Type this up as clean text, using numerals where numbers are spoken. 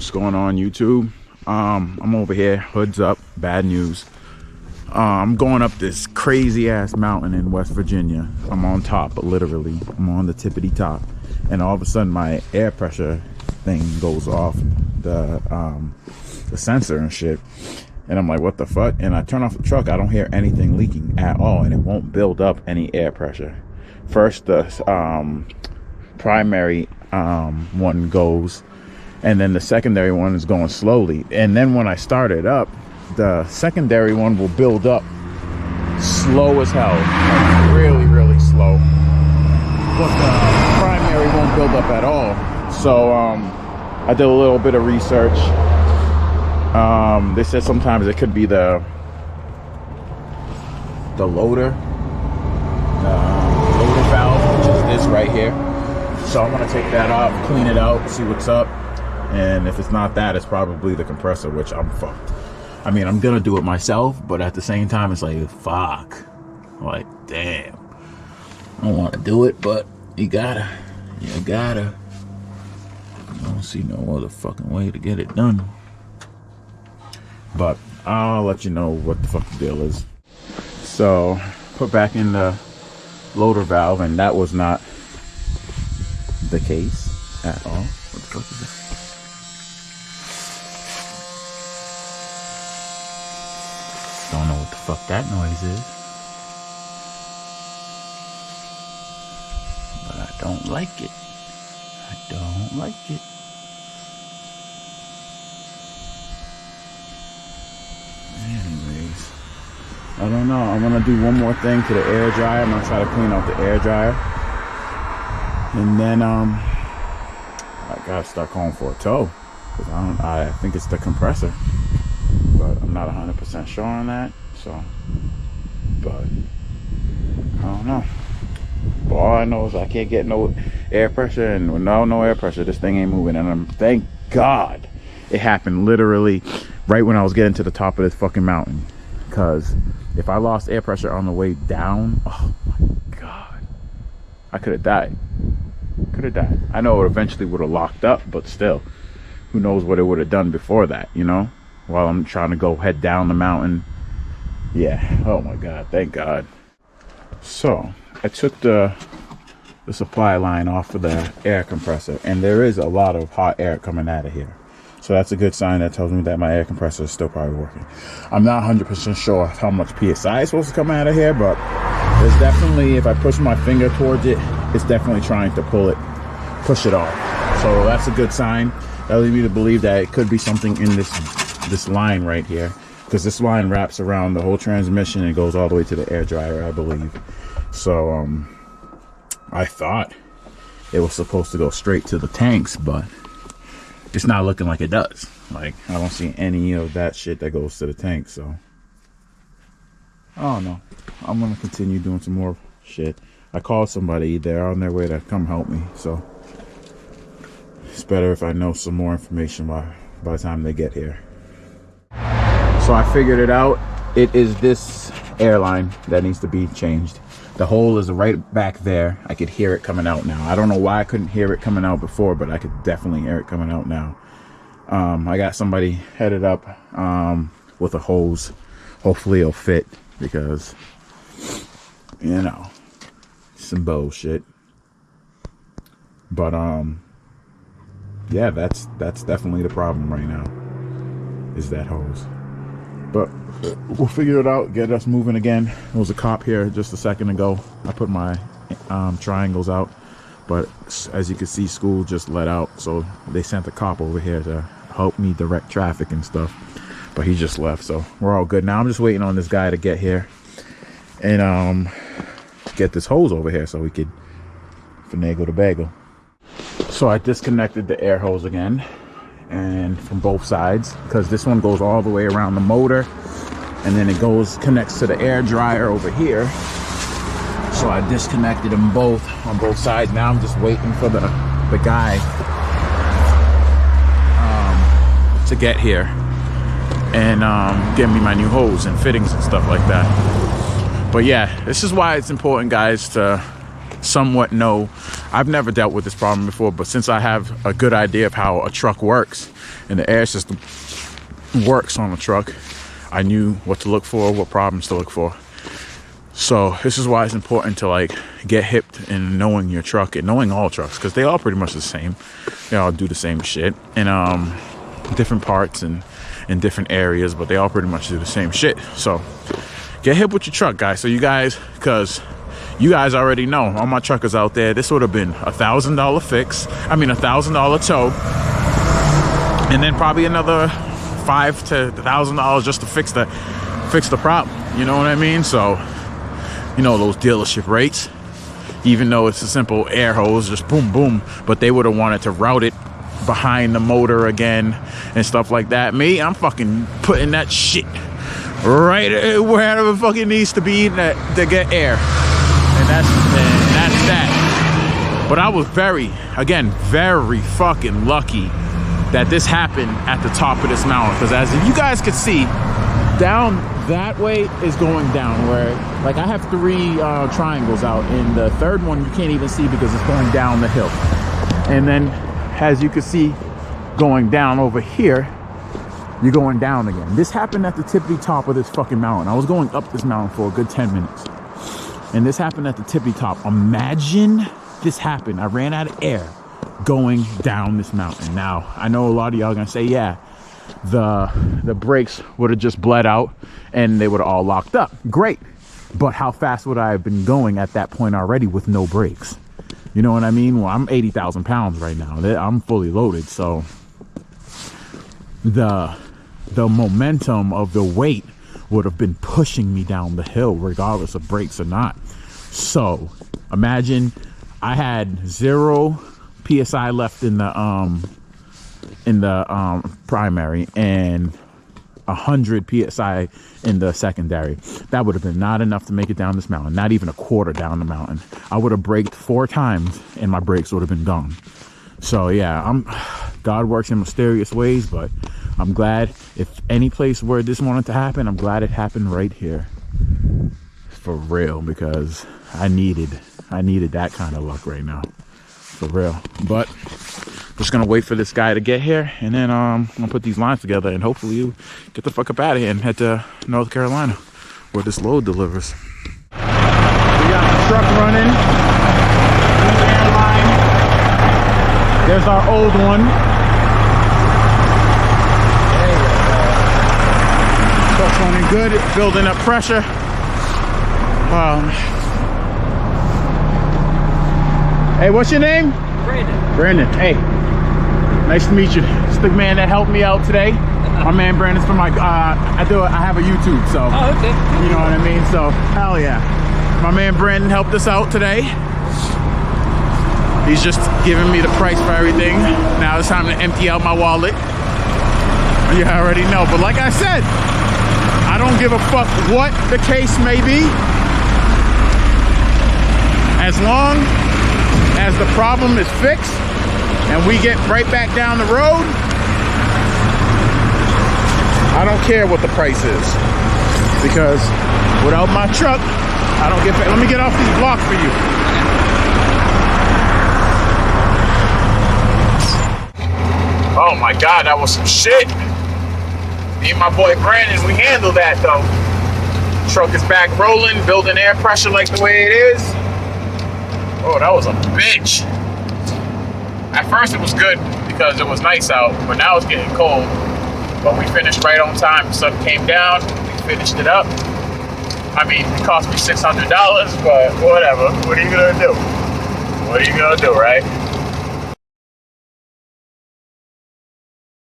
What's going on, YouTube? I'm over here, hoods up, bad news. I'm going up this crazy ass mountain in West Virginia. I'm on top, literally. I'm on the tippity top, and all of a sudden my air pressure thing goes off, the sensor and shit. And I'm like, what the fuck? And I turn off the truck. I don't hear anything leaking at all, and it won't build up any air pressure. First, the primary one goes, and then the secondary one is going slowly. And then when I start it up, the secondary one will build up slow as hell, like really, really slow. But the primary won't build up at all. So I did a little bit of research. They said sometimes it could be the loader valve, which is this right here. So I'm gonna take that off, clean it out, see what's up. And if it's not that, it's probably the compressor, which I'm fucked. I mean, I'm gonna do it myself, but at the same time, it's like, fuck. Like, damn. I don't wanna do it, but you gotta. I don't see no other fucking way to get it done. But I'll let you know what the fuck the deal is. So, put back in the loader valve, and that was not the case at all. What the fuck is this? Don't know what the fuck that noise is, but I don't like it. I don't like it. Anyways, I don't know. I'm gonna do one more thing to the air dryer. I'm gonna try to clean out the air dryer, and then I gotta start calling for a tow, because I think it's the compressor, but I'm not 100% sure on that. So, but I don't know. But all I know is I can't get no air pressure, and with no air pressure, this thing ain't moving. And thank God it happened literally right when I was getting to the top of this fucking mountain, because if I lost air pressure on the way down, oh my God, I could have died. I know it eventually would have locked up, but still, who knows what it would have done before that, you know, while I'm trying to go head down the mountain. Yeah, oh my God, thank God. So I took the supply line off of the air compressor, and there is a lot of hot air coming out of here. So that's a good sign. That tells me that my air compressor is still probably working. I'm not 100% sure how much PSI is supposed to come out of here, but there's definitely, if I push my finger towards it, it's definitely trying to push it off. So that's a good sign. That leads me to believe that it could be something in this line right here, because this line wraps around the whole transmission and goes all the way to the air dryer, I believe. So I thought it was supposed to go straight to the tanks, but it's not looking like it does. Like, I don't see any of that shit that goes to the tank. So I don't know. I'm gonna continue doing some more shit. I called somebody. They're on their way to come help me, so it's better if I know some more information by the time they get here. So I figured it out. It is this airline that needs to be changed. The hole is right back there. I could hear it coming out now. I don't know why I couldn't hear it coming out before, but I could definitely hear it coming out now. I got somebody headed up with a hose. Hopefully it'll fit, because, you know, some bullshit. But yeah, that's definitely the problem right now, is that hose. But we'll figure it out, get us moving again. There was a cop here just a second ago. I put my triangles out, but as you can see, school just let out, so they sent the cop over here to help me direct traffic and stuff, but he just left, so we're all good now. I'm just waiting on this guy to get here and get this hose over here so we could finagle the bagel. So I disconnected the air hose again, and from both sides, because this one goes all the way around the motor, and then it connects to the air dryer over here. So I disconnected them both on both sides. Now I'm just waiting for the guy to get here and give me my new hose and fittings and stuff like that. But yeah, this is why it's important, guys, to somewhat know I've never dealt with this problem before, but since I have a good idea of how a truck works and the air system works on a truck, I knew what to look for, what problems to look for. So this is why it's important to like get hipped in knowing your truck and knowing all trucks, because they all pretty much the same. They all do the same shit in different parts and in different areas, but they all pretty much do the same shit. So get hip with your truck, guys. So you guys, because you guys already know, all my truckers out there, this would have been $1,000 fix. I mean $1,000 tow, and then probably another $5,000 to $1,000 just to fix the prop. You know what I mean? So you know those dealership rates, even though it's a simple air hose, just boom boom, but they would have wanted to route it behind the motor again and stuff like that. Me, I'm fucking putting that shit right wherever it fucking needs to be to get air, and that's that. But I was very fucking lucky that this happened at the top of this mountain, because as you guys could see, down that way is going down, where like I have 3 triangles out, and the third one you can't even see because it's going down the hill. And then as you can see, going down over here, you're going down again. This happened at the tippy top of this fucking mountain. I was going up this mountain for a good 10 minutes, and this happened at the tippy top. Imagine this happened. I ran out of air going down this mountain. Now I know a lot of y'all are gonna say, yeah, the brakes would have just bled out and they would have all locked up. Great, but how fast would I have been going at that point already with no brakes? You know what I mean? Well, I'm 80,000 pounds right now. I'm fully loaded, so the momentum of the weight would have been pushing me down the hill regardless of brakes or not. So imagine I had 0 PSI left in the primary and 100 PSI in the secondary. That would have been not enough to make it down this mountain, not even a quarter down the mountain. I would have braked 4 times and my brakes would have been gone. So yeah, God works in mysterious ways, but I'm glad, if any place where this wanted to happen, I'm glad it happened right here. For real, because I needed that kind of luck right now. For real. But just gonna wait for this guy to get here, and then I'm gonna put these lines together, and hopefully you get the fuck up out of here and head to North Carolina where this load delivers. We got the truck running. There's our old one. Truck's running good. It's building up pressure. Hey, what's your name? Brandon. Brandon. Hey, nice to meet you. It's the man that helped me out today. My man Brandon's from my I have a YouTube, so okay. You know what I mean? So hell yeah. My man Brandon helped us out today. He's just giving me the price for everything. Now it's time to empty out my wallet. You already know. But like I said, I don't give a fuck what the case may be. As long as the problem is fixed and we get right back down the road, I don't care what the price is, because without my truck, I don't get paid. Let me get off these blocks for you. Oh my God, that was some shit. Me and my boy Brandon, we handled that though. Truck is back rolling, building air pressure like the way it is. Oh, that was a bitch. At first it was good because it was nice out, but now it's getting cold. But we finished right on time. The sun came down, we finished it up. I mean, it cost me $600, but whatever. What are you gonna do? What are you gonna do, right?